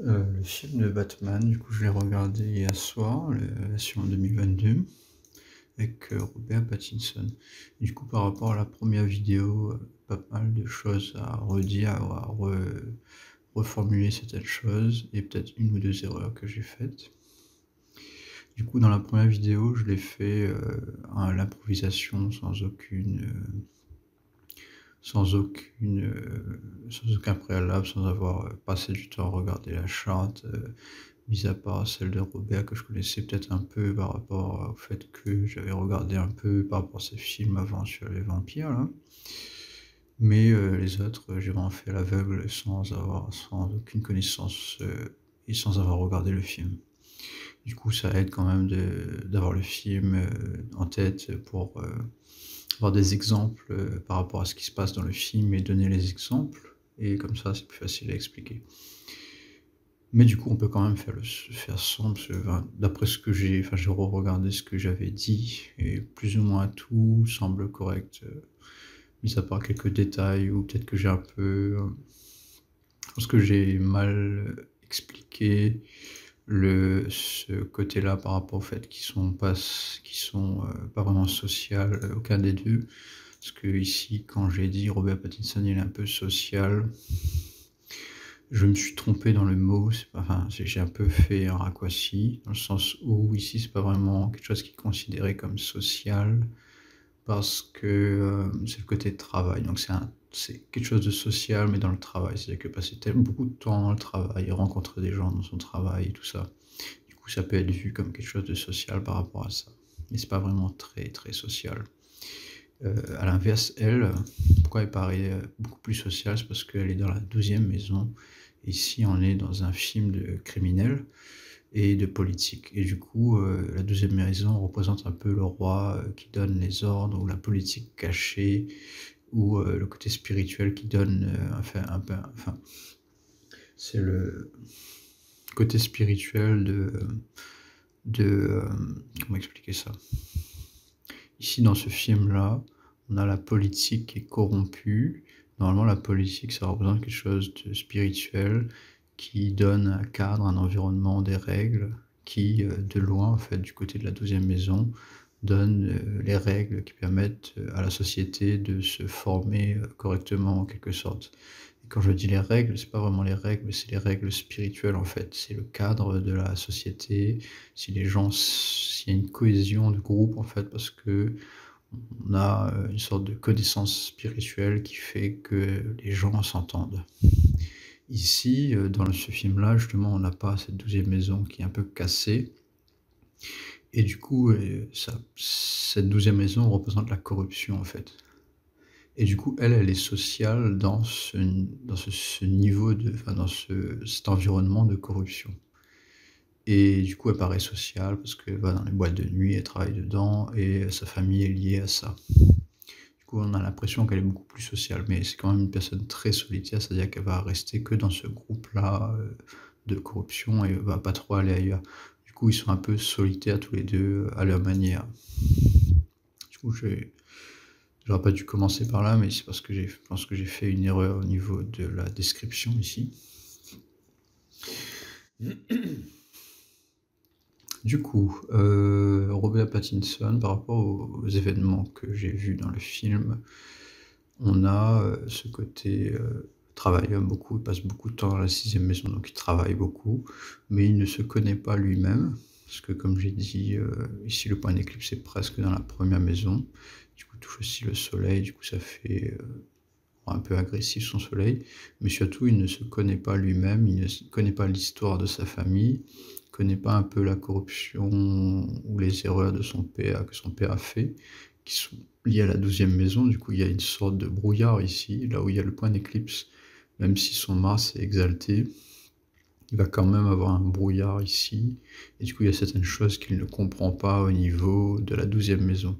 Le film de Batman, du coup, je l'ai regardé hier soir, la version 2022, avec Robert Pattinson. Du coup, par rapport à la première vidéo, pas mal de choses à redire, reformuler certaines choses, et peut-être une ou deux erreurs que j'ai faites. Du coup, dans la première vidéo, je l'ai fait à l'improvisation, sans aucun préalable, sans avoir passé du temps à regarder la charte, mis à part celle de Robert que je connaissais peut-être un peu par rapport au fait que j'avais regardé un peu par rapport à ses films avant sur les vampires là. Mais les autres, j'ai vraiment fait à l'aveugle sans aucune connaissance et sans avoir regardé le film. Du coup, ça aide quand même d'avoir le film en tête pour avoir des exemples par rapport à ce qui se passe dans le film et donner les exemples. Et comme ça, c'est plus facile à expliquer. Mais du coup, on peut quand même faire sans, parce que, enfin, d'après ce que j'ai re-regardé ce que j'avais dit, et plus ou moins tout semble correct, mis à part quelques détails, ou peut-être que j'ai un peu, je pense que j'ai mal expliqué ce côté-là par rapport au fait qu'ils sont pas vraiment social, aucun des deux. Parce que ici, quand j'ai dit Robert Pattinson, il est un peu social, je me suis trompé dans le mot, c'est pas, enfin, j'ai un peu fait un raccourci, dans le sens où ici c'est pas vraiment quelque chose qui est considéré comme social, parce que c'est le côté travail, donc c'est quelque chose de social mais dans le travail, c'est-à-dire que passer beaucoup de temps dans le travail, rencontrer des gens dans son travail et tout ça, du coup ça peut être vu comme quelque chose de social par rapport à ça, mais c'est pas vraiment très très social. À l'inverse, elle, pourquoi elle paraît beaucoup plus sociale, c'est parce qu'elle est dans la 12e maison. Ici, on est dans un film de criminel et de politique. Et du coup, la 12e maison représente un peu le roi qui donne les ordres, ou la politique cachée, ou le côté spirituel qui donne, enfin, c'est le côté spirituel comment expliquer ça? Ici, dans ce film-là, on a la politique qui est corrompue. Normalement, la politique, ça représente quelque chose de spirituel qui donne un cadre, un environnement, des règles qui, de loin, en fait, du côté de la 12e maison, donnent les règles qui permettent à la société de se former correctement, en quelque sorte. Et quand je dis les règles, c'est pas vraiment les règles, c'est les règles spirituelles, en fait. C'est le cadre de la société, si les gens, s'il y a une cohésion de groupe, en fait, parce que on a une sorte de connaissance spirituelle qui fait que les gens s'entendent. Ici, dans ce film-là, justement, on n'a pas cette 12e maison qui est un peu cassée, et du coup, cette 12e maison représente la corruption, en fait. Et du coup, elle est sociale dans ce niveau enfin, cet environnement de corruption. Et du coup, elle paraît sociale parce qu'elle va dans les boîtes de nuit, elle travaille dedans, et sa famille est liée à ça. Du coup, on a l'impression qu'elle est beaucoup plus sociale, mais c'est quand même une personne très solitaire, c'est-à-dire qu'elle va rester que dans ce groupe-là de corruption et va pas trop aller ailleurs. Du coup, ils sont un peu solitaires tous les deux à leur manière. Du coup, j'aurais pas dû commencer par là, mais c'est parce que je pense que j'ai fait une erreur au niveau de la description ici. Du coup, Robert Pattinson, par rapport aux événements que j'ai vus dans le film, on a ce côté travailleur beaucoup, il passe beaucoup de temps dans la 6e maison, donc il travaille beaucoup, mais il ne se connaît pas lui-même, parce que comme j'ai dit, ici le point d'éclipse est presque dans la première maison, du coup touche aussi le soleil, du coup ça fait un peu agressif son soleil, mais surtout il ne se connaît pas lui-même, il ne connaît pas l'histoire de sa famille, il ne connaît pas un peu la corruption ou les erreurs de son père, que son père a fait, qui sont liées à la 12e maison. Du coup il y a une sorte de brouillard ici, là où il y a le point d'éclipse, même si son Mars est exalté, il va quand même avoir un brouillard ici, et du coup il y a certaines choses qu'il ne comprend pas au niveau de la 12e maison.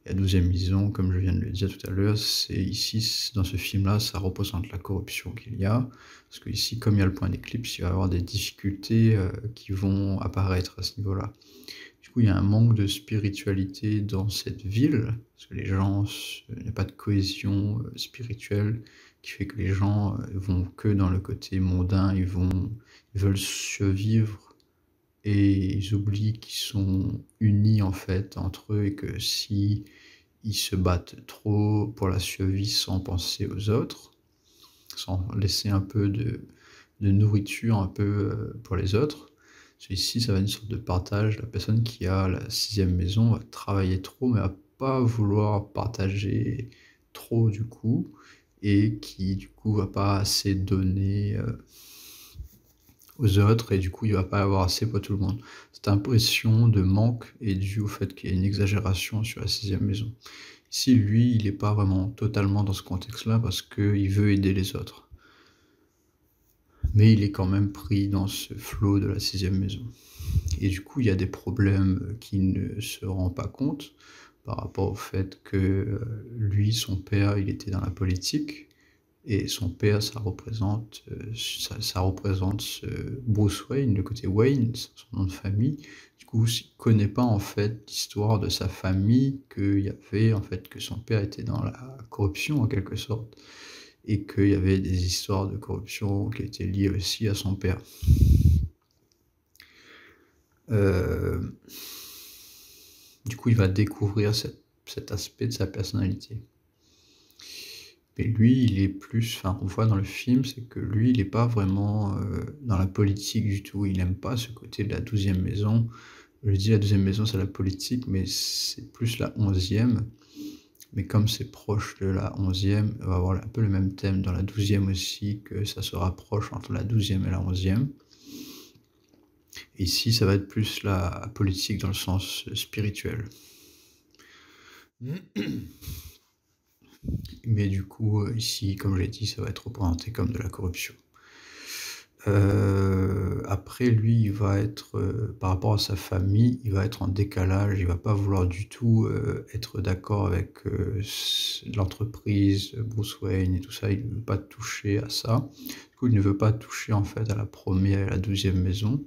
La 12e maison, comme je viens de le dire tout à l'heure, c'est ici, dans ce film-là, ça représente la corruption qu'il y a, parce que ici, comme il y a le point d'éclipse, il va y avoir des difficultés qui vont apparaître à ce niveau-là. Du coup, il y a un manque de spiritualité dans cette ville, parce que les gens, il n'y a pas de cohésion spirituelle, qui fait que les gens vont que dans le côté mondain, ils veulent survivre et ils oublient qu'ils sont unis en fait entre eux et que si ils se battent trop pour la survie sans penser aux autres, sans laisser un peu de nourriture un peu pour les autres. Parce qu'ici, ça va être une sorte de partage. La personne qui a la sixième maison va travailler trop, mais va pas vouloir partager trop du coup, et qui du coup va pas assez donner aux autres, et du coup il va pas avoir assez pour tout le monde. Cette impression de manque est due au fait qu'il y a une exagération sur la sixième maison. Ici, lui, il n'est pas vraiment totalement dans ce contexte-là parce qu'il veut aider les autres. Mais il est quand même pris dans ce flot de la sixième maison. Et du coup, il y a des problèmes qu'il ne se rend pas compte par rapport au fait que lui, son père, il était dans la politique. Et son père, ça représente Bruce Wayne, le côté Wayne, son nom de famille. Du coup, il ne connaît pas en fait l'histoire de sa famille, qu'il y avait en fait que son père était dans la corruption en quelque sorte, et qu'il y avait des histoires de corruption qui étaient liées aussi à son père. Euh, du coup, il va découvrir cet aspect de sa personnalité. Mais lui, il est plus, enfin, on voit dans le film, c'est que lui, il n'est pas vraiment dans la politique du tout. Il n'aime pas ce côté de la 12e maison. Je dis la 12e maison, c'est la politique, mais c'est plus la 11e. Mais comme c'est proche de la 11e, on va avoir un peu le même thème dans la 12e aussi, que ça se rapproche entre la 12e et la 11e. Et ici, ça va être plus la politique dans le sens spirituel. Mais du coup, ici, comme je l'ai dit, ça va être représenté comme de la corruption. Après, lui, il va être, par rapport à sa famille, il va être en décalage, il va pas vouloir du tout être d'accord avec l'entreprise, Bruce Wayne et tout ça, il ne veut pas toucher à ça. Du coup, il ne veut pas toucher en fait à la première et à la 12e maison,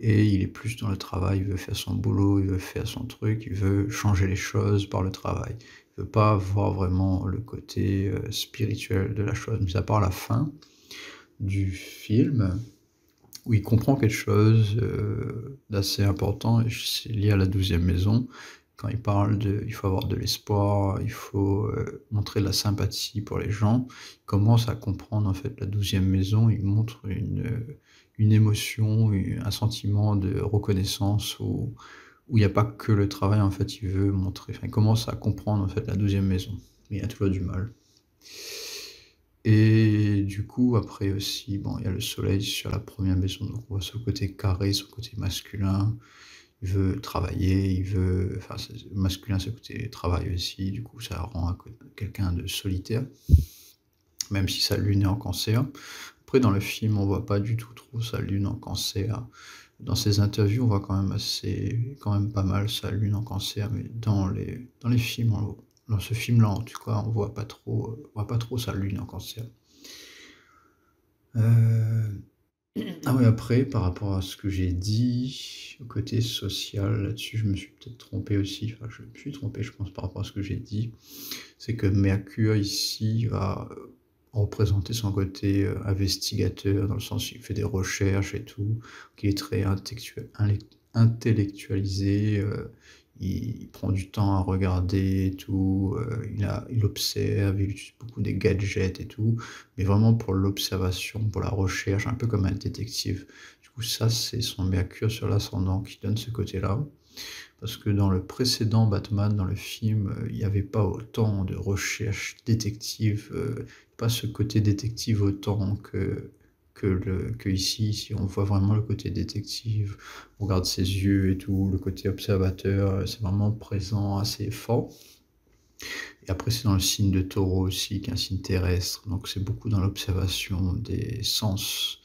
et il est plus dans le travail, il veut faire son boulot, il veut faire son truc, il veut changer les choses par le travail. Il veut pas voir vraiment le côté spirituel de la chose, mis à part la fin du film, où il comprend quelque chose d'assez important, et c'est lié à la 12e maison, quand il parle il faut avoir de l'espoir, il faut montrer de la sympathie pour les gens. Il commence à comprendre en fait la 12e maison, il montre une émotion, un sentiment de reconnaissance où il n'y a pas que le travail, en fait, il veut montrer, enfin, il commence à comprendre en fait la 12e maison, mais il a toujours du mal. Et du coup, après aussi, bon, il y a le soleil sur la première maison, donc on voit ce côté carré, ce côté masculin. Il veut travailler, enfin, masculin, c'est le côté travail aussi, du coup, ça rend quelqu'un de solitaire, même si sa lune est en cancer. Après, dans le film, on voit pas du tout trop sa lune en cancer. Dans ses interviews, on voit quand même pas mal sa lune en cancer, mais dans les films, dans ce film-là, en tout cas, on voit pas trop sa lune en cancer. Euh, Ah oui, après, par rapport à ce que j'ai dit, au côté social, là-dessus, je me suis peut-être trompé aussi. Enfin, je me suis trompé, je pense, par rapport à ce que j'ai dit. C'est que Mercure, ici, va représenter son côté investigateur, dans le sens où il fait des recherches et tout, qu'il est très intellectualisé, il prend du temps à regarder et tout, il observe, il utilise beaucoup des gadgets et tout, mais vraiment pour l'observation, pour la recherche, un peu comme un détective. Du coup, ça, c'est son Mercure sur l'ascendant qui donne ce côté-là. Parce que dans le précédent Batman, dans le film, il n'y avait pas autant de recherche détective, pas ce côté détective autant que ici. Ici, on voit vraiment le côté détective, on regarde ses yeux et tout, le côté observateur, c'est vraiment présent, assez fort. Et après, c'est dans le signe de Taureau aussi, qui est un signe terrestre, donc c'est beaucoup dans l'observation des sens.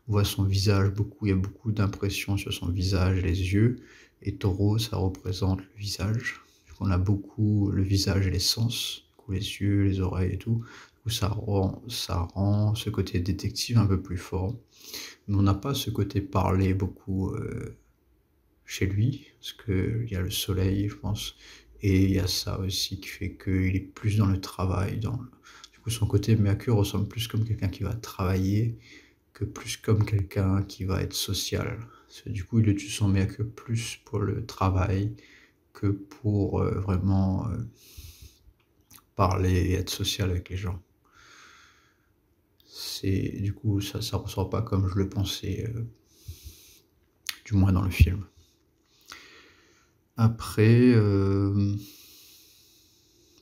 On voit son visage beaucoup, il y a beaucoup d'impressions sur son visage, les yeux, et Taureau, ça représente le visage. On a beaucoup le visage et les sens, du coup, les yeux, les oreilles et tout. Du coup, ça rend ce côté détective un peu plus fort. Mais on n'a pas ce côté parler beaucoup chez lui, parce qu'il y a le soleil, je pense, et il y a ça aussi qui fait qu'il est plus dans le travail, du coup, son côté Mercure ressemble plus comme quelqu'un qui va travailler que plus comme quelqu'un qui va être social. Parce que du coup, il utilise son Mercure plus pour le travail que pour vraiment parler et être social avec les gens. Du coup, ça ressort pas comme je le pensais, du moins dans le film. Après, je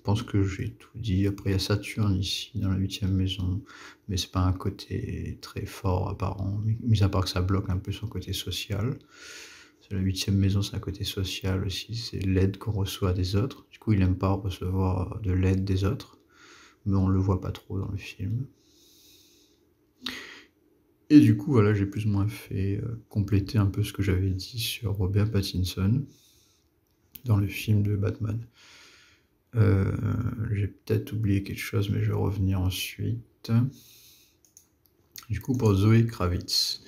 pense que j'ai tout dit. Après, il y a Saturne ici, dans la 8e maison, mais c'est pas un côté très fort apparent, mis à part que ça bloque un peu son côté social. C'est la 8e maison, c'est un côté social aussi, c'est l'aide qu'on reçoit des autres. Du coup, il aime pas recevoir de l'aide des autres, mais on le voit pas trop dans le film. Et du coup, voilà, j'ai plus ou moins fait compléter un peu ce que j'avais dit sur Robert Pattinson dans le film de Batman. J'ai peut-être oublié quelque chose, mais je vais revenir ensuite. Du coup, pour Zoé Kravitz,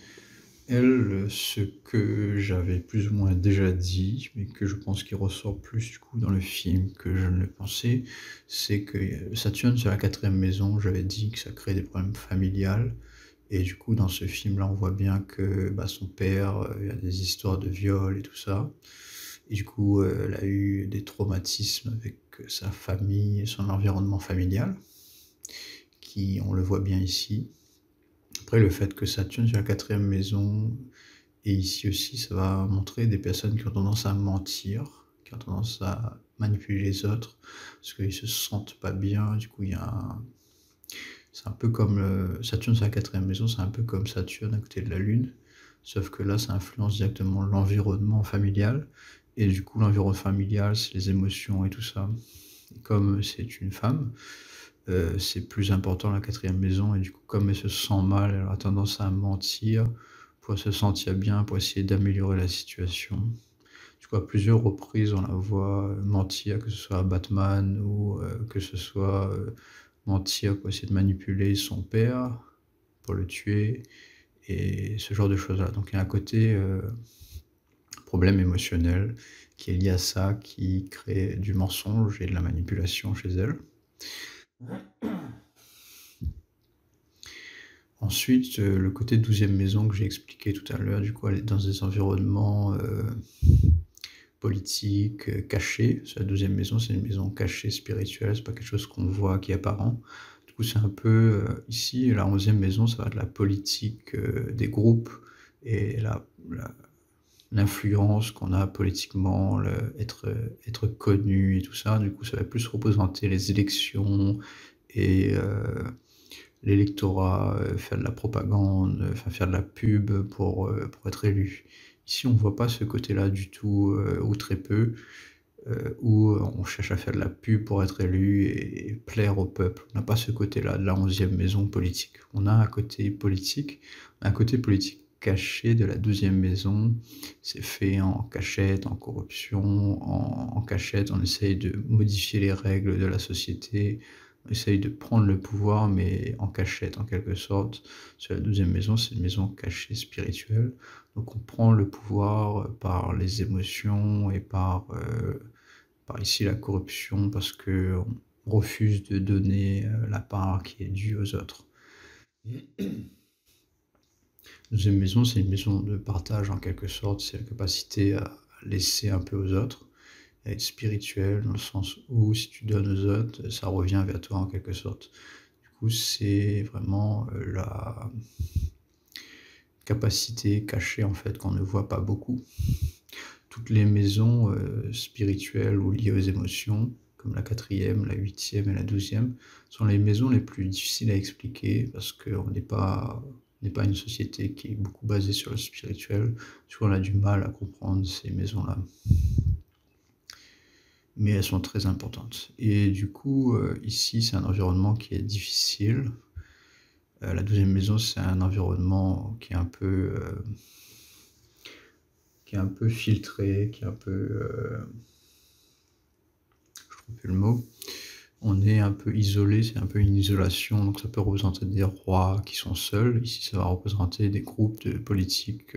elle, ce que j'avais plus ou moins déjà dit, mais que je pense qu'il ressort plus du coup dans le film que je ne le pensais, c'est que Saturne sur la 4e maison, j'avais dit que ça crée des problèmes familiales. Et du coup, dans ce film-là, on voit bien que son père, il y a des histoires de viol et tout ça. Et du coup, elle a eu des traumatismes avec sa famille et son environnement familial, qui, on le voit bien ici. Après, le fait que Saturne sur la 4e maison, et ici aussi, ça va montrer des personnes qui ont tendance à mentir, qui ont tendance à manipuler les autres, parce qu'ils se sentent pas bien. Du coup, il y a c'est un peu comme Saturne sur la 4e maison, c'est un peu comme Saturne à côté de la Lune, sauf que là, ça influence directement l'environnement familial, et du coup, l'environnement familial, c'est les émotions et tout ça. Et comme c'est une femme, c'est plus important la 4e maison, et du coup, comme elle se sent mal, elle a tendance à mentir pour se sentir bien, pour essayer d'améliorer la situation. Du coup, à plusieurs reprises, on la voit mentir, que ce soit à Batman ou que ce soit mentir pour essayer de manipuler son père, pour le tuer, et ce genre de choses-là. Donc il y a un côté problème émotionnel qui est lié à ça, qui crée du mensonge et de la manipulation chez elle. Ensuite, le côté 12e maison que j'ai expliqué tout à l'heure, du coup, elle est dans des environnements politiques, cachés. La 12e maison, c'est une maison cachée, spirituelle, c'est pas quelque chose qu'on voit qui est apparent. Du coup, c'est un peu ici, la 11e maison, ça va de la politique des groupes et l'influence qu'on a politiquement, être connu et tout ça. Du coup, ça va plus représenter les élections et l'électorat, faire de la propagande, enfin faire de la pub pour être élu. Ici, on ne voit pas ce côté-là du tout, ou très peu, où on cherche à faire de la pub pour être élu et plaire au peuple. On n'a pas ce côté-là de la 11e maison politique. On a un côté politique, caché de la 12e maison. C'est fait en cachette, en corruption, en cachette. On essaye de modifier les règles de la société. On essaye de prendre le pouvoir, mais en cachette, en quelque sorte. Sur la 12e maison, c'est une maison cachée spirituelle. Donc on prend le pouvoir par les émotions et par ici la corruption, parce qu'on refuse de donner la part qui est due aux autres. Deuxième maison, c'est une maison de partage en quelque sorte, c'est la capacité à laisser un peu aux autres, à être spirituel, dans le sens où si tu donnes aux autres, ça revient vers toi en quelque sorte. Du coup, c'est vraiment la capacité cachée en fait qu'on ne voit pas beaucoup. Toutes les maisons spirituelles ou liées aux émotions, comme la 4e, la 8e et la 12e, sont les maisons les plus difficiles à expliquer parce qu'on n'est pas une société qui est beaucoup basée sur le spirituel. Du coup, on a du mal à comprendre ces maisons-là. Mais elles sont très importantes. Et du coup, ici, c'est un environnement qui est difficile. La 12e maison, c'est un environnement qui est un peu filtré, qui est un peu... je trouve plus le mot. On est un peu isolé, c'est un peu une isolation, donc ça peut représenter des rois qui sont seuls. Ici, ça va représenter des groupes de politiques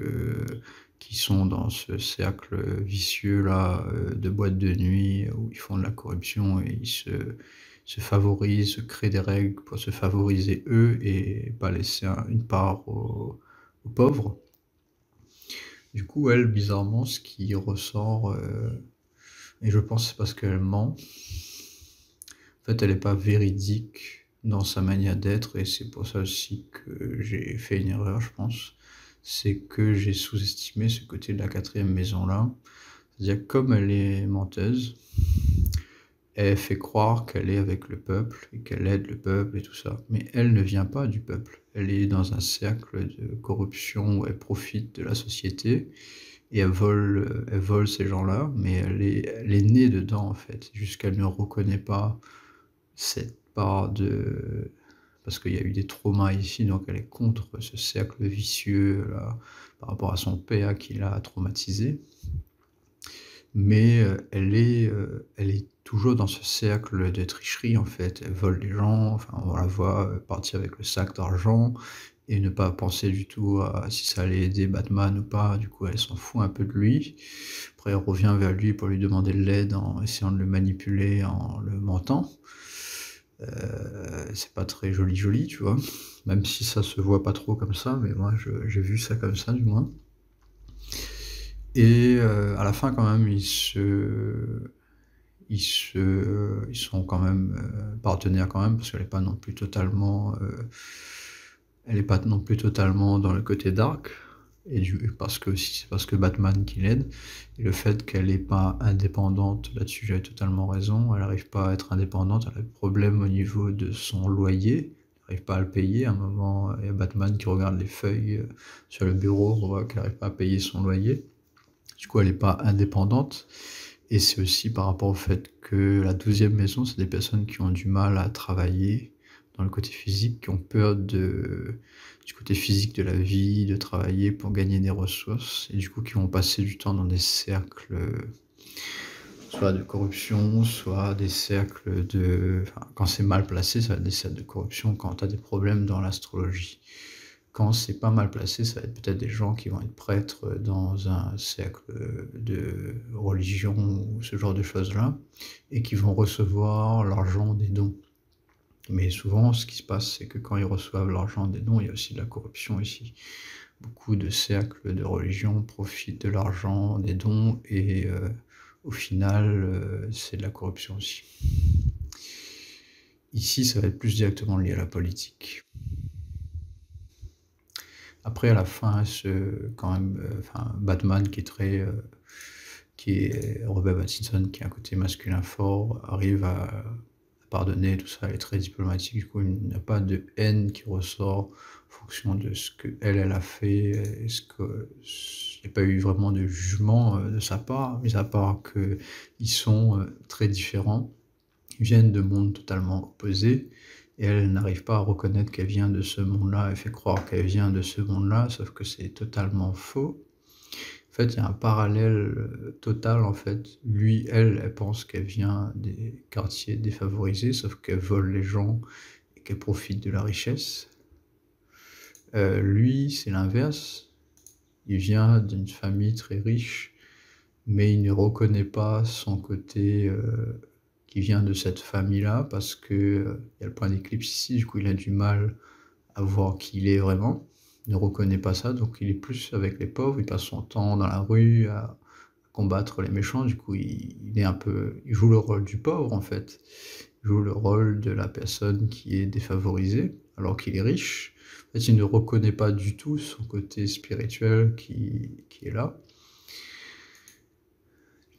qui sont dans ce cercle vicieux là de boîtes de nuit où ils font de la corruption et ils se favorisent, se créent des règles pour se favoriser eux et pas laisser une part aux pauvres. Du coup, elle, bizarrement, ce qui ressort, et je pense que c'est parce qu'elle ment, en fait, elle n'est pas véridique dans sa manière d'être et c'est pour ça aussi que j'ai fait une erreur, je pense. C'est que j'ai sous-estimé ce côté de la quatrième maison-là. C'est-à-dire que comme elle est menteuse, elle fait croire qu'elle est avec le peuple et qu'elle aide le peuple et tout ça. Mais elle ne vient pas du peuple. Elle est dans un cercle de corruption où elle profite de la société et elle vole ces gens-là, mais elle est née dedans en fait. C'est juste qu'elle ne reconnaît pas cette part de... Parce qu'il y a eu des traumas ici, donc elle est contre ce cercle vicieux là, par rapport à son père qui l'a traumatisé. Mais elle est toujours dans ce cercle de tricherie, en fait. Elle vole les gens, enfin, on la voit, partir avec le sac d'argent et ne pas penser du tout à si ça allait aider Batman ou pas. Du coup, elle s'en fout un peu de lui. Après, elle revient vers lui pour lui demander de l'aide en essayant de le manipuler, en le mentant. C'est pas très joli, tu vois? Même si ça se voit pas trop comme ça, mais moi, j'ai vu ça comme ça, du moins. Et à la fin, quand même, ils sont quand même partenaires quand même, parce qu'elle n'est pas non plus totalement, elle est pas non plus totalement dans le côté dark. Parce que aussi, c'est parce que Batman qui l'aide. Et le fait qu'elle n'est pas indépendante, là-dessus, j'avais totalement raison. Elle n'arrive pas à être indépendante. Elle a des problèmes au niveau de son loyer. Elle n'arrive pas à le payer. À un moment, il y a Batman qui regarde les feuilles sur le bureau. On voit qu'elle n'arrive pas à payer son loyer. Du coup, elle n'est pas indépendante. Et c'est aussi par rapport au fait que la 12e maison, c'est des personnes qui ont du mal à travailler dans le côté physique, qui ont peur du côté physique de la vie, de travailler pour gagner des ressources, et du coup qui vont passer du temps dans des cercles, soit de corruption, soit des cercles de... Enfin, quand c'est mal placé, ça va être des cercles de corruption quand tu as des problèmes dans l'astrologie. Quand c'est pas mal placé, ça va être peut-être des gens qui vont être prêtres dans un cercle de religion ou ce genre de choses-là, et qui vont recevoir l'argent des dons. Mais souvent, ce qui se passe, c'est que quand ils reçoivent l'argent des dons, il y a aussi de la corruption ici. Beaucoup de cercles de religion profitent de l'argent des dons, et au final, c'est de la corruption aussi. Ici, ça va être plus directement lié à la politique. Après, à la fin, quand même, enfin, Batman qui est Robert Pattinson, qui a un côté masculin fort, arrive à pardonner, tout ça, elle est très diplomatique, du coup, il n'y a pas de haine qui ressort en fonction de ce qu'elle a fait, est-ce que il n'y a pas eu vraiment de jugement de sa part, mis à part qu'ils sont très différents, ils viennent de mondes totalement opposés, et elle n'arrive pas à reconnaître qu'elle vient de ce monde-là, elle fait croire qu'elle vient de ce monde-là, sauf que c'est totalement faux. En fait, il y a un parallèle total, en fait. Lui, elle pense qu'elle vient des quartiers défavorisés, sauf qu'elle vole les gens et qu'elle profite de la richesse. Lui, c'est l'inverse. Il vient d'une famille très riche, mais il ne reconnaît pas son côté qui vient de cette famille-là, parce que il y a le point d'éclipse ici, du coup il a du mal à voir qui il est vraiment, il ne reconnaît pas ça, donc il est plus avec les pauvres, il passe son temps dans la rue à combattre les méchants, du coup il est un peu, il joue le rôle du pauvre en fait, il joue le rôle de la personne qui est défavorisée, alors qu'il est riche. En fait, il ne reconnaît pas du tout son côté spirituel qui est là,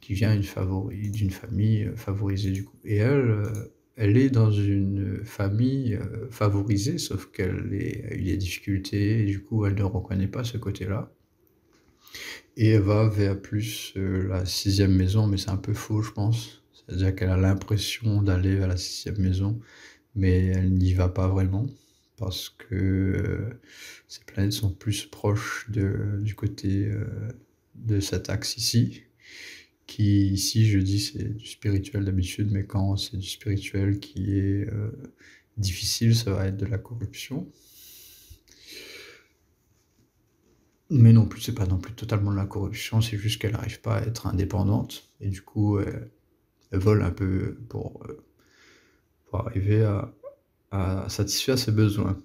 qui vient d'une famille favorisée du coup. Et elle est dans une famille favorisée, sauf qu'elle a eu des difficultés, et du coup elle ne reconnaît pas ce côté-là. Et elle va vers plus la 6e maison, mais c'est un peu faux, je pense. C'est-à-dire qu'elle a l'impression d'aller vers la 6e maison, mais elle n'y va pas vraiment, parce que ces planètes sont plus proches du côté de cet axe ici, qui ici, je dis, c'est du spirituel d'habitude, mais quand c'est du spirituel qui est difficile, ça va être de la corruption. Mais non plus, c'est pas non plus totalement de la corruption, c'est juste qu'elle n'arrive pas à être indépendante, et du coup, elle vole un peu pour arriver à satisfaire ses besoins.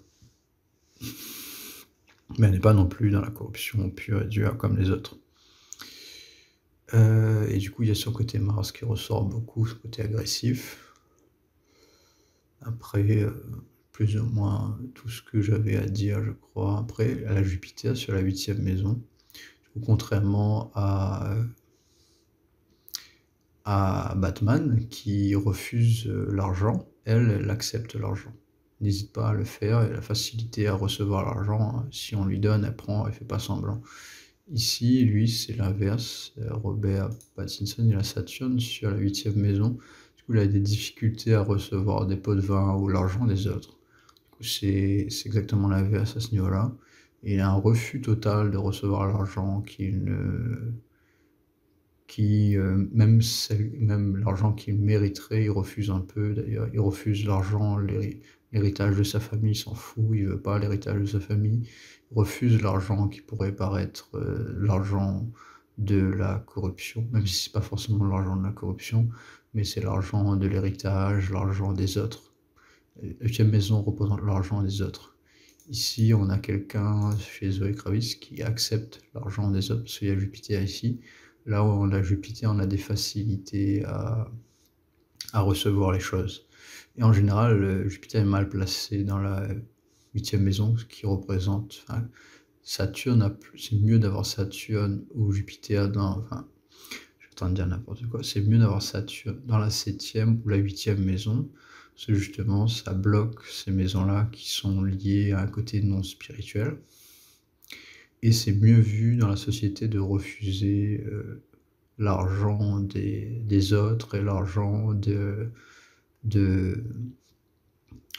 Mais elle n'est pas non plus dans la corruption pure et dure comme les autres. Et du coup, il y a son côté Mars qui ressort beaucoup, ce côté agressif. Après, plus ou moins tout ce que j'avais à dire, je crois. Après, elle a Jupiter sur la 8e maison. Du coup, contrairement à Batman qui refuse l'argent, elle accepte l'argent. N'hésite pas à le faire et la facilité à recevoir l'argent, hein. Si on lui donne, elle prend, elle fait pas semblant. Ici, lui, c'est l'inverse. Robert Pattinson, il a Saturne sur la 8e maison. Du coup, il a des difficultés à recevoir des pots de vin ou l'argent des autres. Du coup, c'est exactement l'inverse à ce niveau-là. Il a un refus total de recevoir l'argent même l'argent qu'il mériterait, il refuse un peu. D'ailleurs, il refuse l'argent, l'héritage de sa famille, il s'en fout, il veut pas l'héritage de sa famille. Il refuse l'argent qui pourrait paraître l'argent de la corruption, même si c'est pas forcément l'argent de la corruption, mais c'est l'argent de l'héritage, l'argent des autres. La 8e maison représente l'argent des autres. Ici, on a quelqu'un chez Zoé Kravitz qui accepte l'argent des autres, parce qu'il y a Jupiter ici. Là où on a Jupiter, on a des facilités à recevoir les choses. Et en général, Jupiter est mal placé dans la 8e maison, ce qui représente... Enfin, Saturne, c'est mieux d'avoir Saturne ou Jupiter dans... Enfin, je suis en train de dire n'importe quoi. C'est mieux d'avoir Saturne dans la 7e ou la 8e maison, parce que justement, ça bloque ces maisons-là qui sont liées à un côté non spirituel. Et c'est mieux vu dans la société de refuser l'argent des autres et l'argent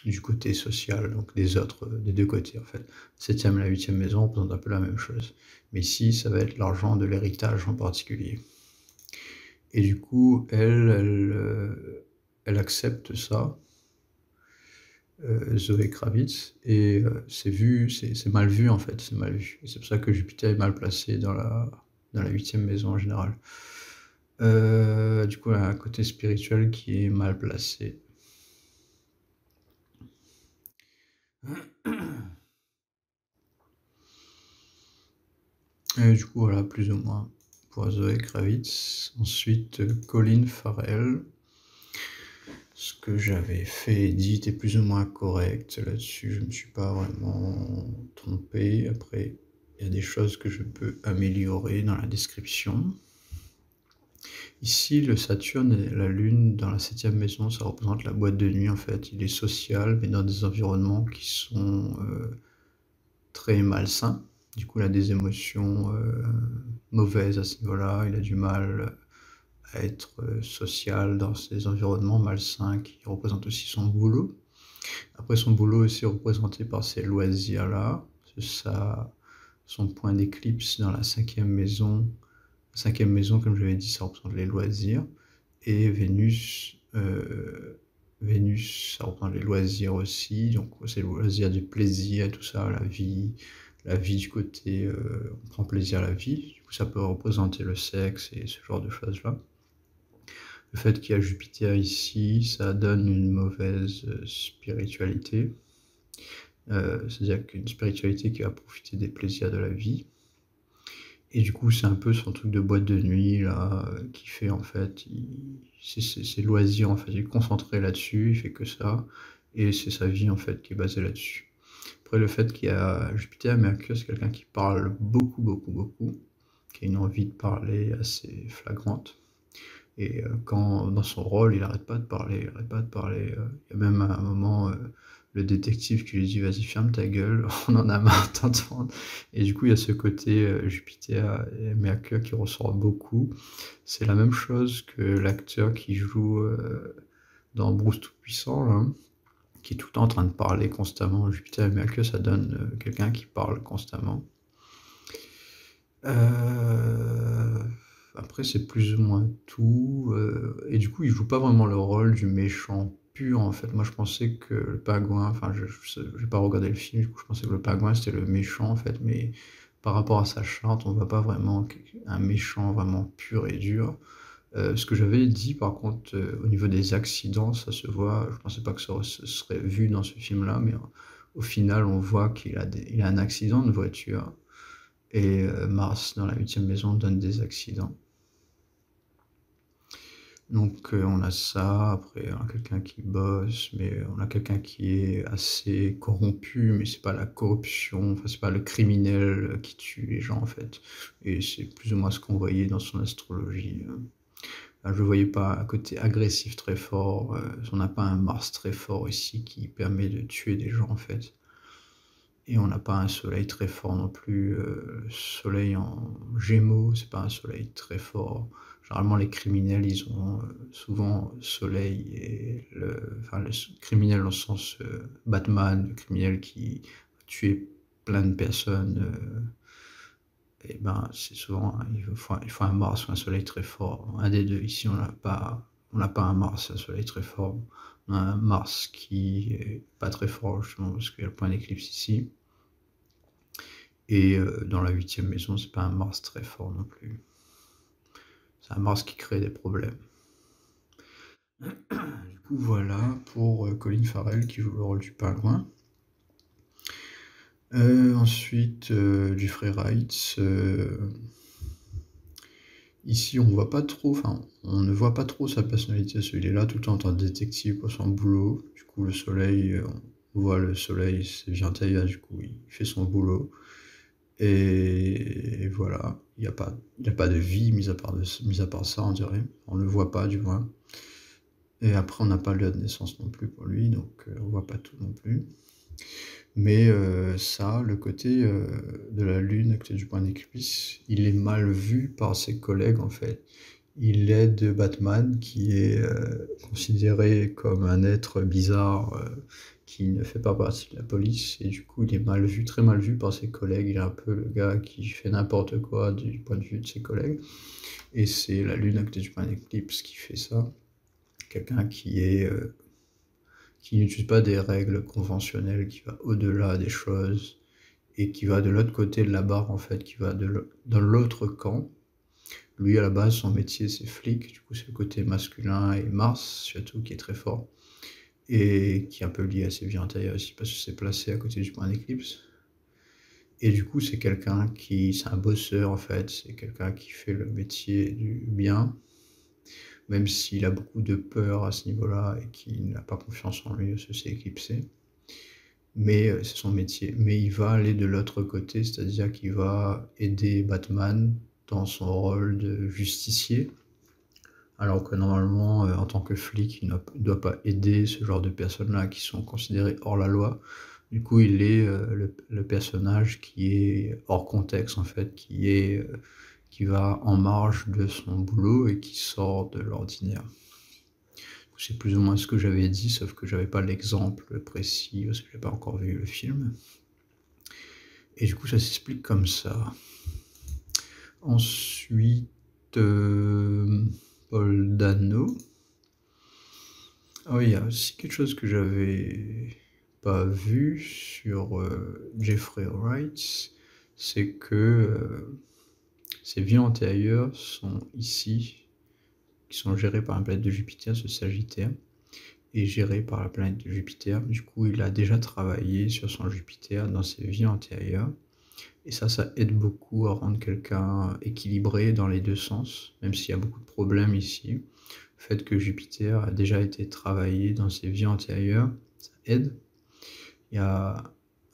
du côté social, donc des autres, des deux côtés en fait. 7e et la 8e maison représentent un peu la même chose. Mais ici, ça va être l'argent de l'héritage en particulier. Et du coup, elle accepte ça, Zoé Kravitz, et c'est mal vu en fait, c'est mal vu. Et c'est pour ça que Jupiter est mal placé dans la 8e maison en général. Du coup, elle a un côté spirituel qui est mal placé. Et du coup, voilà, plus ou moins pour Zoé Kravitz. Ensuite, Colin Farrell. Ce que j'avais fait et dit était plus ou moins correct là-dessus. Je ne me suis pas vraiment trompé. Après, il y a des choses que je peux améliorer dans la description. Ici, le Saturne et la Lune dans la 7e maison, ça représente la boîte de nuit en fait. Il est social, mais dans des environnements qui sont très malsains. Du coup, il a des émotions mauvaises à ce niveau-là. Il a du mal à être social dans ces environnements malsains qui représentent aussi son boulot. Après, son boulot est aussi représenté par ces loisirs-là. C'est ça, son point d'éclipse dans la 5e maison. La 5e maison, comme je l'avais dit, ça représente les loisirs. Et Vénus, ça représente les loisirs aussi. Donc, c'est le loisir du plaisir, tout ça, la vie du côté, on prend plaisir à la vie. Du coup, ça peut représenter le sexe et ce genre de choses-là. Le fait qu'il y a Jupiter ici, ça donne une mauvaise spiritualité. C'est-à-dire qu'une spiritualité qui va profiter des plaisirs de la vie. Et du coup, c'est un peu son truc de boîte de nuit, là, qui fait, en fait, c'est loisir, en fait, il est concentré là-dessus, il fait que ça, et c'est sa vie, en fait, qui est basée là-dessus. Après, le fait qu'il y a Jupiter, Mercure, c'est quelqu'un qui parle beaucoup, beaucoup, beaucoup, qui a une envie de parler assez flagrante. Et quand, dans son rôle, il n'arrête pas de parler, il n'arrête pas de parler. Il y a même à un moment le détective qui lui dit vas-y ferme ta gueule, on en a marre de t'entendre. Et du coup il y a ce côté Jupiter et Mercure qui ressort beaucoup. C'est la même chose que l'acteur qui joue dans Bruce Tout-Puissant, là, qui est tout le temps en train de parler constamment. Jupiter et Mercure, ça donne quelqu'un qui parle constamment. Après, c'est plus ou moins tout. Et du coup, il joue pas vraiment le rôle du méchant pur, en fait. Moi, je pensais que le pingouin, enfin, je n'ai pas regardé le film, du coup, je pensais que le pingouin, c'était le méchant, en fait. Mais par rapport à sa charte, on voit pas vraiment un méchant vraiment pur et dur. Ce que j'avais dit par contre, au niveau des accidents, ça se voit, je pensais pas que ça serait vu dans ce film-là, mais au final, on voit il a un accident de voiture et Mars, dans la 8e maison, donne des accidents. Donc on a ça, après on a quelqu'un qui bosse, mais on a quelqu'un qui est assez corrompu, mais c'est pas la corruption, enfin c'est pas le criminel qui tue les gens en fait. Et c'est plus ou moins ce qu'on voyait dans son astrologie. Je voyais pas un côté agressif très fort, on n'a pas un Mars très fort ici qui permet de tuer des gens en fait. Et on n'a pas un soleil très fort non plus, soleil en Gémeaux, c'est pas un soleil très fort. Généralement les criminels, ils ont, souvent soleil et le criminel dans le sens, Batman, le criminel qui a tué plein de personnes, et ben, c'est souvent il faut un Mars ou un soleil très fort. Un des 2. Ici, on n'a pas un Mars, un soleil très fort. On a un Mars qui est pas très fort justement parce qu'il y a le point d'éclipse ici. Et dans la 8e maison, c'est pas un Mars très fort non plus. C'est un Mars qui crée des problèmes. Du coup, voilà pour Colin Farrell qui joue le rôle du pingouin. Ensuite, Jeffrey Wright. Ici, on voit pas trop, enfin, on ne voit pas trop sa personnalité. Il est là tout le temps en tant que détective pour son boulot. Du coup, le soleil, on voit le soleil, c'est Ventaya, du coup, il fait son boulot. Et voilà, il n'y a pas de vie, mis à part ça, on dirait. On ne le voit pas, du moins. Et après, on n'a pas le lieu de naissance non plus pour lui, donc on voit pas tout non plus. Mais ça, le côté de la Lune, à côté du point d'éclipse, il est mal vu par ses collègues en fait. Il aide Batman, qui est considéré comme un être bizarre qui ne fait pas partie de la police, et du coup il est mal vu, très mal vu par ses collègues. Il est un peu le gars qui fait n'importe quoi du point de vue de ses collègues, et c'est la Lune à côté du point d'éclipse qui fait ça. Quelqu'un qui n'utilise pas des règles conventionnelles, qui va au-delà des choses, et qui va de l'autre côté de la barre, en fait, qui va dans l'autre camp. Lui, à la base, son métier, c'est flic, du coup, c'est le côté masculin, et Mars, surtout, qui est très fort, et qui est un peu lié à ses vies antérieures aussi, parce que c'est placé à côté du point d'éclipse. Et du coup, c'est un bosseur, en fait, c'est quelqu'un qui fait le métier du bien, même s'il a beaucoup de peur à ce niveau-là, et qu'il n'a pas confiance en lui, parce que c'est éclipsé. Mais c'est son métier. Mais il va aller de l'autre côté, c'est-à-dire qu'il va aider Batman dans son rôle de justicier, alors que normalement, en tant que flic, il ne doit pas aider ce genre de personnes-là qui sont considérées hors la loi. Du coup, il est le personnage qui est hors contexte, en fait, qui va en marge de son boulot et qui sort de l'ordinaire. C'est plus ou moins ce que j'avais dit, sauf que j'avais pas l'exemple précis, parce que j'ai pas encore vu le film. Et du coup, ça s'explique comme ça. Ensuite, Paul Dano. Oh, il y a aussi quelque chose que j'avais pas vu sur Jeffrey Wright, c'est que ses vies antérieures sont ici, qui sont gérées par la planète de Jupiter, ce Sagittaire, et gérées par la planète de Jupiter. Du coup, il a déjà travaillé sur son Jupiter dans ses vies antérieures. Et ça aide beaucoup à rendre quelqu'un équilibré dans les deux sens, même s'il y a beaucoup de problèmes ici. Le fait que Jupiter a déjà été travaillé dans ses vies antérieures, ça aide. Il y a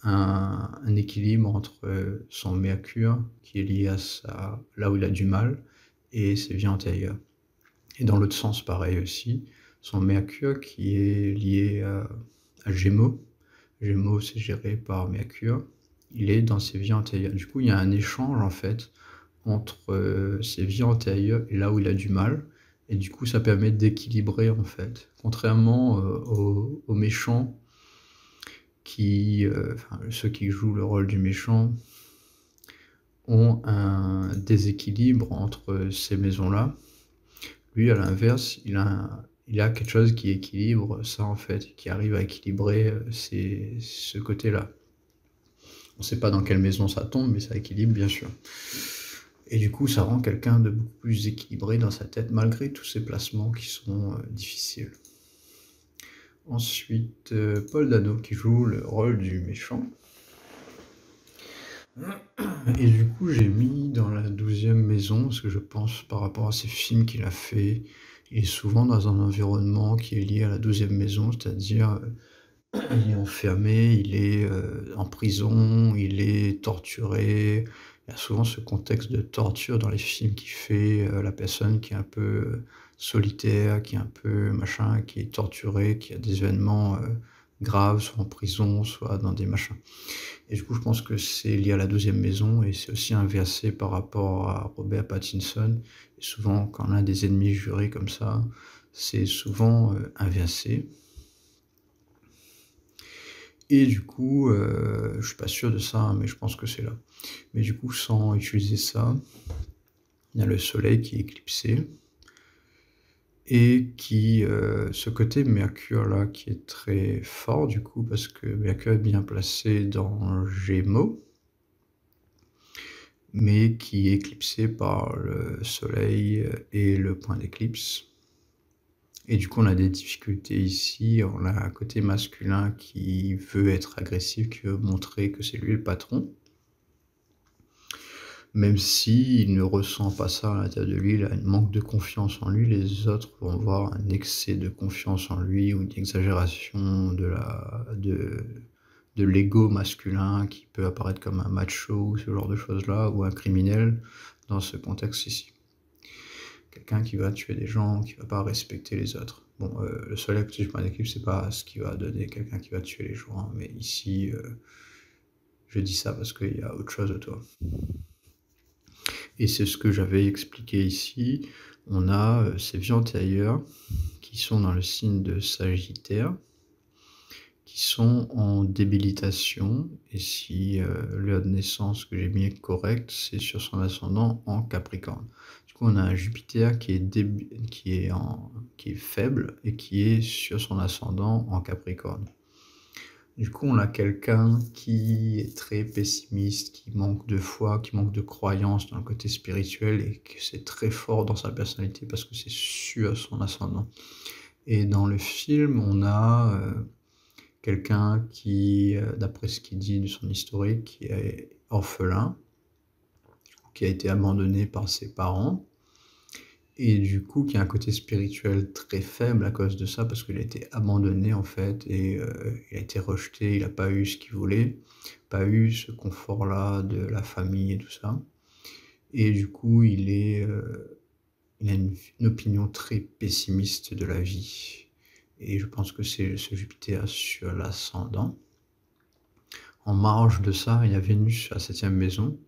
un équilibre entre son Mercure, qui est lié à là où il a du mal, et ses vies antérieures. Et dans l'autre sens, pareil aussi, son Mercure qui est lié à Gémeaux. Gémeaux, c'est géré par Mercure. Il est dans ses vies antérieures. Du coup, il y a un échange, en fait, entre ses vies antérieures et là où il a du mal. Et du coup, ça permet d'équilibrer, en fait. Contrairement aux méchants, ceux qui jouent le rôle du méchant, ont un déséquilibre entre ces maisons-là. Lui, à l'inverse, il a quelque chose qui équilibre ça, en fait, qui arrive à équilibrer ce côté-là. On ne sait pas dans quelle maison ça tombe, mais ça équilibre, bien sûr. Et du coup, ça rend quelqu'un de beaucoup plus équilibré dans sa tête, malgré tous ces placements qui sont difficiles. Ensuite, Paul Dano qui joue le rôle du méchant. Et du coup, j'ai mis dans la 12e maison, parce que je pense par rapport à ces films qu'il a fait, il est souvent dans un environnement qui est lié à la 12e maison, c'est-à-dire il est enfermé, il est en prison, il est torturé. Il y a souvent ce contexte de torture dans les films qui fait la personne qui est un peu solitaire, qui est un peu machin, qui est torturée, qui a des événements graves, soit en prison, soit dans des machins. Et du coup, je pense que c'est lié à la 12e maison et c'est aussi inversé par rapport à Robert Pattinson. Et souvent, quand on a des ennemis jurés comme ça, c'est souvent inversé. Et du coup, je suis pas sûr de ça, hein, mais je pense que c'est là. Mais du coup, sans utiliser ça, il y a le soleil qui est éclipsé et qui, ce côté Mercure là qui est très fort du coup, parce que Mercure est bien placé dans Gémeaux, mais qui est éclipsé par le soleil et le point d'éclipse. Et du coup, on a des difficultés ici. On a un côté masculin qui veut être agressif, qui veut montrer que c'est lui le patron. Même s'il ne ressent pas ça à l'intérieur de lui, il a un manque de confiance en lui, les autres vont voir un excès de confiance en lui ou une exagération de l'ego masculin qui peut apparaître comme un macho, ce genre de choses-là, ou un criminel dans ce contexte ici. Quelqu'un qui va tuer des gens, qui va pas respecter les autres. Bon, le soleil petit point d'éclipse, c'est pas ce qui va donner quelqu'un qui va tuer les gens, hein, mais ici, je dis ça parce qu'il y a autre chose autour. Et c'est ce que j'avais expliqué ici. On a ces vies antérieures qui sont dans le signe de Sagittaire, qui sont en débilitation. Et si l'heure de naissance que j'ai mis est correcte, c'est sur son ascendant en Capricorne. Du coup, on a un Jupiter qui est faible et qui est sur son ascendant en Capricorne. Du coup, on a quelqu'un qui est très pessimiste, qui manque de foi, qui manque de croyance dans le côté spirituel et que c'est très fort dans sa personnalité parce que c'est sur son ascendant. Et dans le film, on a quelqu'un qui, d'après ce qu'il dit de son historique, qui est orphelin, qui a été abandonné par ses parents, et du coup qui a un côté spirituel très faible à cause de ça, parce qu'il a été abandonné en fait, et il a été rejeté, il n'a pas eu ce qu'il voulait, pas eu ce confort-là de la famille et tout ça. Et du coup, il a une opinion très pessimiste de la vie. Et je pense que c'est ce Jupiter sur l'ascendant. En marge de ça, il y a Vénus à la 7e maison.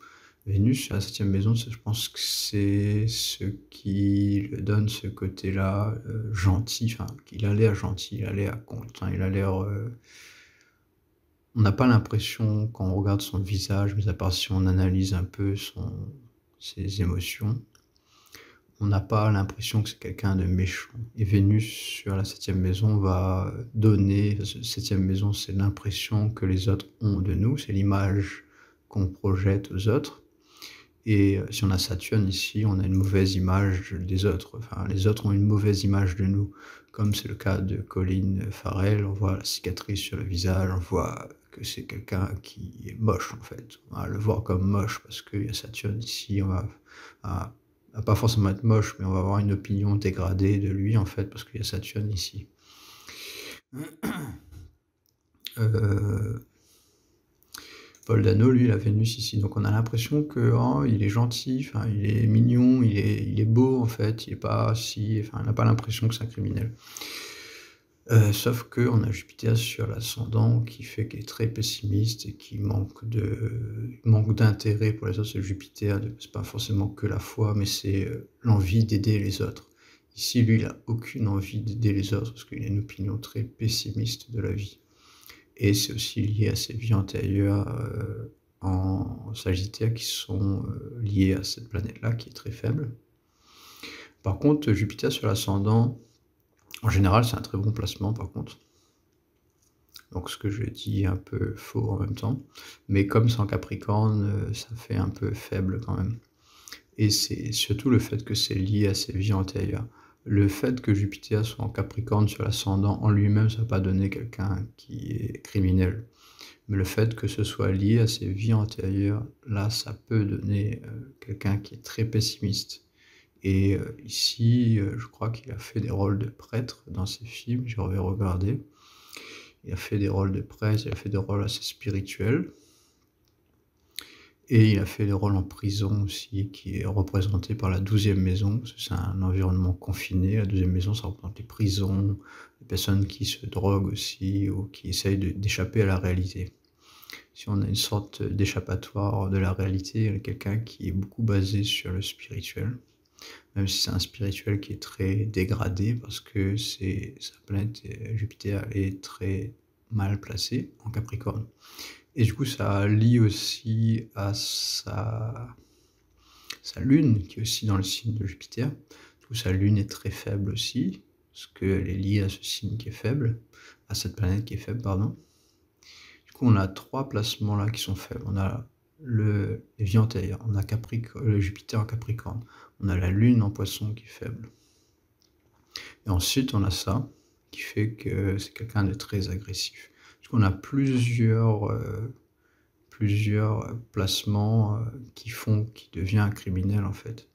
Vénus à la 7e maison, je pense que c'est ce qui lui donne ce côté-là gentil, enfin, il a l'air gentil, il a l'air content, il a l'air... On n'a pas l'impression, quand on regarde son visage, mais à part si on analyse un peu ses émotions, on n'a pas l'impression que c'est quelqu'un de méchant. Et Vénus sur la 7e maison va donner, la 7e maison c'est l'impression que les autres ont de nous, c'est l'image qu'on projette aux autres. Et si on a Saturne ici, on a une mauvaise image des autres. Enfin, les autres ont une mauvaise image de nous, comme c'est le cas de Colin Farrell. On voit la cicatrice sur le visage, on voit que c'est quelqu'un qui est moche en fait. On va le voir comme moche parce qu'il y a Saturne ici. On va pas forcément être moche, mais on va avoir une opinion dégradée de lui en fait parce qu'il y a Saturne ici. Paul Dano, lui, il a Vénus ici. Donc on a l'impression que il est gentil, enfin, il est mignon, il est beau en fait, il est pas si, enfin, on n'a pas l'impression que c'est un criminel. Sauf qu'on a Jupiter sur l'ascendant qui fait qu'il est très pessimiste et qui manque d'intérêt pour les autres. C'est Jupiter, c'est pas forcément que la foi, mais c'est l'envie d'aider les autres. Ici, lui, il a aucune envie d'aider les autres parce qu'il a une opinion très pessimiste de la vie. Et c'est aussi lié à ses vies antérieures en Sagittaire qui sont liées à cette planète-là qui est très faible. Par contre, Jupiter sur l'ascendant, en général, c'est un très bon placement par contre. Donc ce que je dis est un peu faux en même temps. Mais comme c'est en Capricorne, ça fait un peu faible quand même. et c'est surtout le fait que c'est lié à ses vies antérieures. Le fait que Jupiter soit en Capricorne sur l'ascendant, en lui-même, ça va pas donner quelqu'un qui est criminel. Mais le fait que ce soit lié à ses vies antérieures, là, ça peut donner, quelqu'un qui est très pessimiste. Et ici, je crois qu'il a fait des rôles de prêtre dans ses films, j'avais regardé. Il a fait des rôles de prêtre, il a fait des rôles assez spirituels. Et il a fait des rôles en prison aussi, qui est représenté par la 12e maison, parce que c'est un environnement confiné. La 12e maison, ça représente les prisons, les personnes qui se droguent aussi, ou qui essayent d'échapper à la réalité. Si on a une sorte d'échappatoire de la réalité, il y a quelqu'un qui est beaucoup basé sur le spirituel, même si c'est un spirituel qui est très dégradé, parce que sa planète Jupiter est très mal placée en Capricorne. Et du coup, ça lie aussi à sa lune, qui est aussi dans le signe de Jupiter. Du coup, sa lune est très faible aussi, parce qu'elle est liée à ce signe qui est faible, à cette planète qui est faible, pardon. Du coup, on a 3 placements là qui sont faibles. On a les vies antérieures, on a le Jupiter en Capricorne, on a la lune en Poisson qui est faible. Et ensuite, on a ça, qui fait que c'est quelqu'un de très agressif. Du coup, on a plusieurs placements qui font qu'il devient un criminel en fait.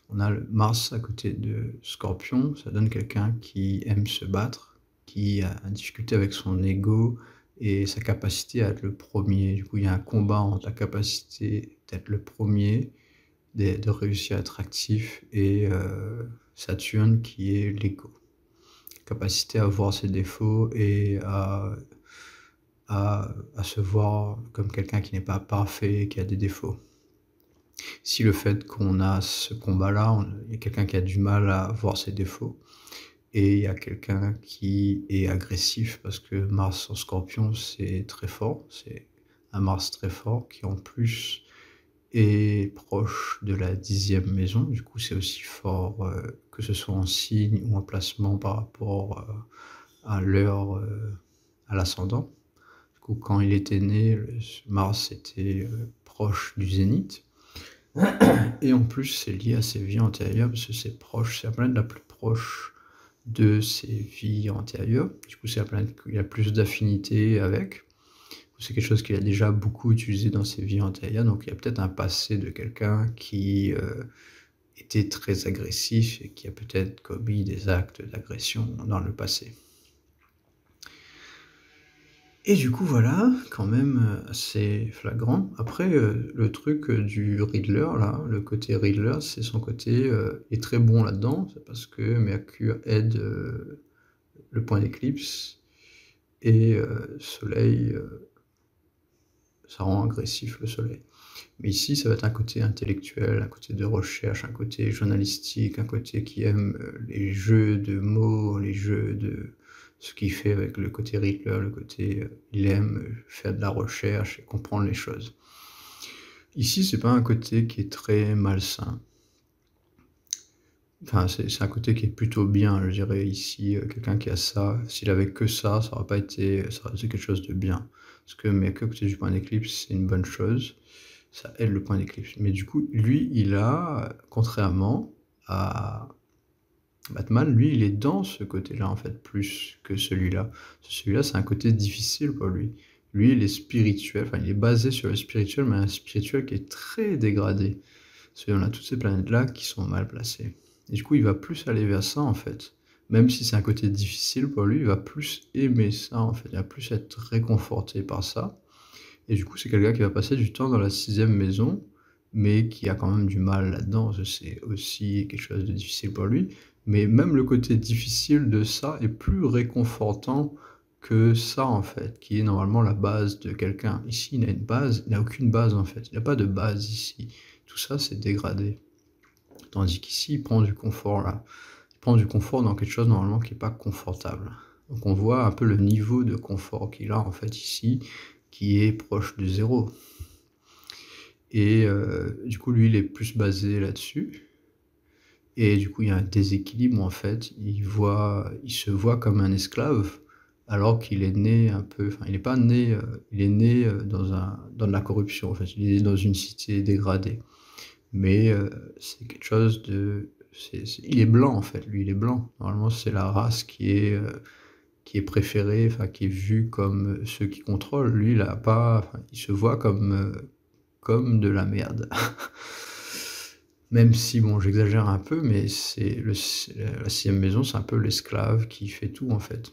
On a le Mars à côté de Scorpion, ça donne quelqu'un qui aime se battre, qui a discuté avec son ego et sa capacité à être le premier. Du coup, il y a un combat entre la capacité d'être le premier, de réussir à être actif, et Saturne qui est l'ego. Capacité à voir ses défauts et à se voir comme quelqu'un qui n'est pas parfait, qui a des défauts. Si le fait qu'on a ce combat-là, il y a quelqu'un qui a du mal à voir ses défauts, et il y a quelqu'un qui est agressif, parce que Mars en Scorpion, c'est très fort, c'est un Mars très fort, qui en plus est proche de la 10e maison, du coup c'est aussi fort, que ce soit en signe ou en placement par rapport à l'heure, à l'ascendant. Du coup, quand il était né, Mars était proche du zénith. Et en plus, c'est lié à ses vies antérieures, parce que c'est proche, c'est la planète la plus proche de ses vies antérieures. Du coup, c'est la planète qu'il a plus d'affinité avec. C'est quelque chose qu'il a déjà beaucoup utilisé dans ses vies antérieures, donc il y a peut-être un passé de quelqu'un qui était très agressif et qui a peut-être commis des actes d'agression dans le passé. Et du coup, voilà, quand même assez flagrant. Après, le truc du Riddler, là, le côté Riddler, c'est son côté est très bon là-dedans, c'est parce que Mercure aide le point d'éclipse, et Soleil, ça rend agressif le Soleil. Mais ici, ça va être un côté intellectuel, un côté de recherche, un côté journalistique, un côté qui aime les jeux de mots, les jeux de ce qu'il fait avec le côté Riddler, le côté il aime faire de la recherche et comprendre les choses. Ici, c'est pas un côté qui est très malsain. Enfin, c'est un côté qui est plutôt bien, je dirais ici, quelqu'un qui a ça, s'il avait que ça aurait pas été, ça aurait été quelque chose de bien. Parce que mais que côté du point d'éclipse, c'est une bonne chose, ça aide le point d'éclipse. Mais du coup, lui, il a, contrairement à Batman, lui, il est dans ce côté-là, en fait, plus que celui-là. Celui-là, c'est un côté difficile pour lui. Lui, il est spirituel, enfin, il est basé sur le spirituel, mais un spirituel qui est très dégradé. Parce qu'on a toutes ces planètes-là qui sont mal placées. Et du coup, il va plus aller vers ça, en fait. Même si c'est un côté difficile pour lui, il va plus aimer ça, en fait. Il va plus être réconforté par ça. Et du coup, c'est quelqu'un qui va passer du temps dans la 6e maison, mais qui a quand même du mal là-dedans. C'est aussi quelque chose de difficile pour lui. Mais même le côté difficile de ça est plus réconfortant que ça, en fait, qui est normalement la base de quelqu'un. Ici, il a une base, il n'a aucune base, en fait. Il n'a pas de base ici. Tout ça, c'est dégradé. Tandis qu'ici, il prend du confort, là. Il prend du confort dans quelque chose, normalement, qui n'est pas confortable. Donc on voit un peu le niveau de confort qu'il a, en fait, ici, qui est proche de 0. Et du coup, lui, il est plus basé là-dessus. Et du coup, il y a un déséquilibre, en fait. Il se voit comme un esclave, alors qu'il est né un peu, enfin, il n'est pas né, il est né dans de la corruption, en fait. Il est né dans une cité dégradée. mais c'est quelque chose de il est blanc, en fait, lui, il est blanc. Normalement, c'est la race qui est préférée, enfin, qui est vue comme, ceux qui contrôlent. Lui, il a pas enfin, il se voit comme de la merde. Même si, bon, j'exagère un peu, mais c'est la 6e maison, c'est un peu l'esclave qui fait tout, en fait.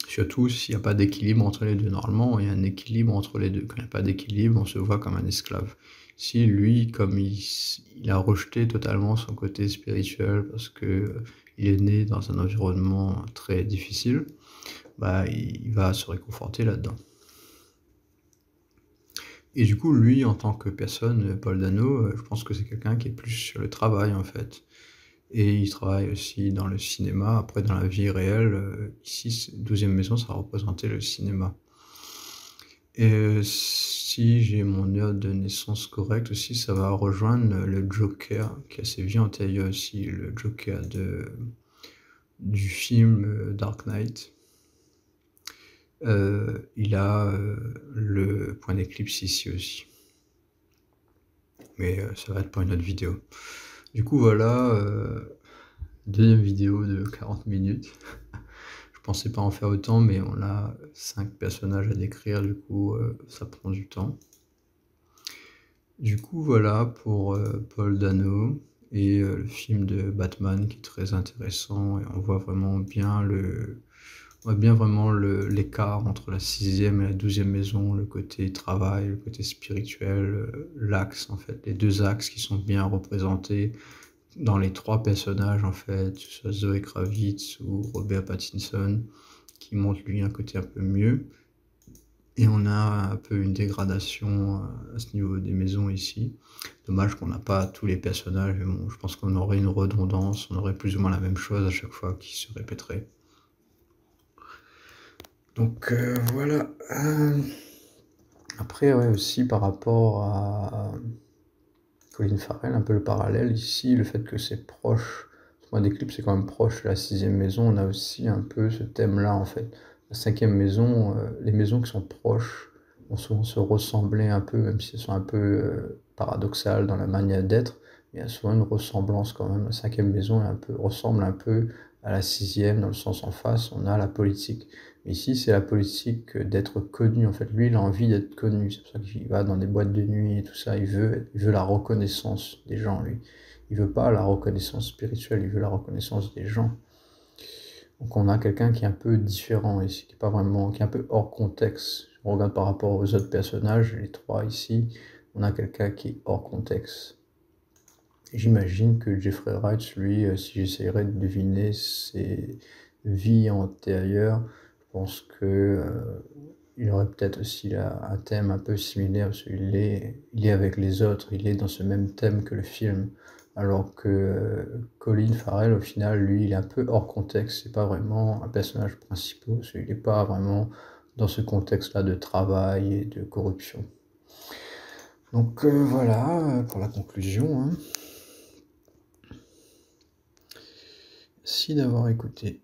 Surtout s'il y a pas d'équilibre entre les 2. Normalement, il y a un équilibre entre les 2. Quand il y a pas d'équilibre, on se voit comme un esclave. Si lui, comme il a rejeté totalement son côté spirituel parce que, il est né dans un environnement très difficile, bah, il va se réconforter là-dedans. Et du coup, lui, en tant que personne, Paul Dano, je pense que c'est quelqu'un qui est plus sur le travail, en fait. Et il travaille aussi dans le cinéma. Après, dans la vie réelle, ici, 12e maison, ça représentait le cinéma. Et si j'ai mon heure de naissance correcte aussi, ça va rejoindre le Joker, qui a ses vies antérieures aussi, le Joker du film Dark Knight. Il a le point d'éclipse ici aussi. Mais ça va être pour une autre vidéo. Du coup, voilà, deuxième vidéo de 40 minutes. Je pensais pas en faire autant, mais on a 5 personnages à décrire, du coup, ça prend du temps. Du coup, voilà pour Paul Dano et le film de Batman qui est très intéressant et on voit vraiment l'écart entre la 6e et la 12e maison, le côté travail, le côté spirituel, l'axe en fait, les 2 axes qui sont bien représentés dans les 3 personnages en fait, que ce soit Zoe Kravitz ou Robert Pattinson, qui montrent lui un côté un peu mieux. Et on a un peu une dégradation à ce niveau des maisons ici. Dommage qu'on n'a pas tous les personnages, mais bon, je pense qu'on aurait une redondance, on aurait plus ou moins la même chose à chaque fois qui se répéterait. Donc voilà. Après, ouais, aussi par rapport à Colin Farrell, un peu le parallèle ici, le fait que c'est proche, Point d'éclipse c'est quand même proche de la 6e maison, on a aussi un peu ce thème-là en fait. La 5e maison, les maisons qui sont proches vont souvent se ressembler un peu, même si elles sont un peu paradoxales dans la manière d'être, mais il y a souvent une ressemblance quand même. La 5e maison ressemble un peu à la 6e, dans le sens en face, on a la politique. Mais ici, c'est la politique d'être connu. En fait, lui, il a envie d'être connu. C'est pour ça qu'il va dans des boîtes de nuit et tout ça. Il veut la reconnaissance des gens, lui. Il veut pas la reconnaissance spirituelle, il veut la reconnaissance des gens. Donc on a quelqu'un qui est un peu différent ici, qui est pas vraiment, qui est un peu hors contexte. Si on regarde par rapport aux autres personnages, les 3 ici, on a quelqu'un qui est hors contexte. J'imagine que Jeffrey Wright, lui, si j'essayerais de deviner ses vies antérieures, je pense que il aurait peut-être aussi un thème un peu similaire, parce qu'il est avec les autres, il est dans ce même thème que le film, alors que Colin Farrell, au final, lui, il est un peu hors contexte, c'est pas vraiment un personnage principal, parce qu'il n'est pas vraiment dans ce contexte-là de travail et de corruption. Donc voilà, pour la conclusion, hein. Merci d'avoir écouté.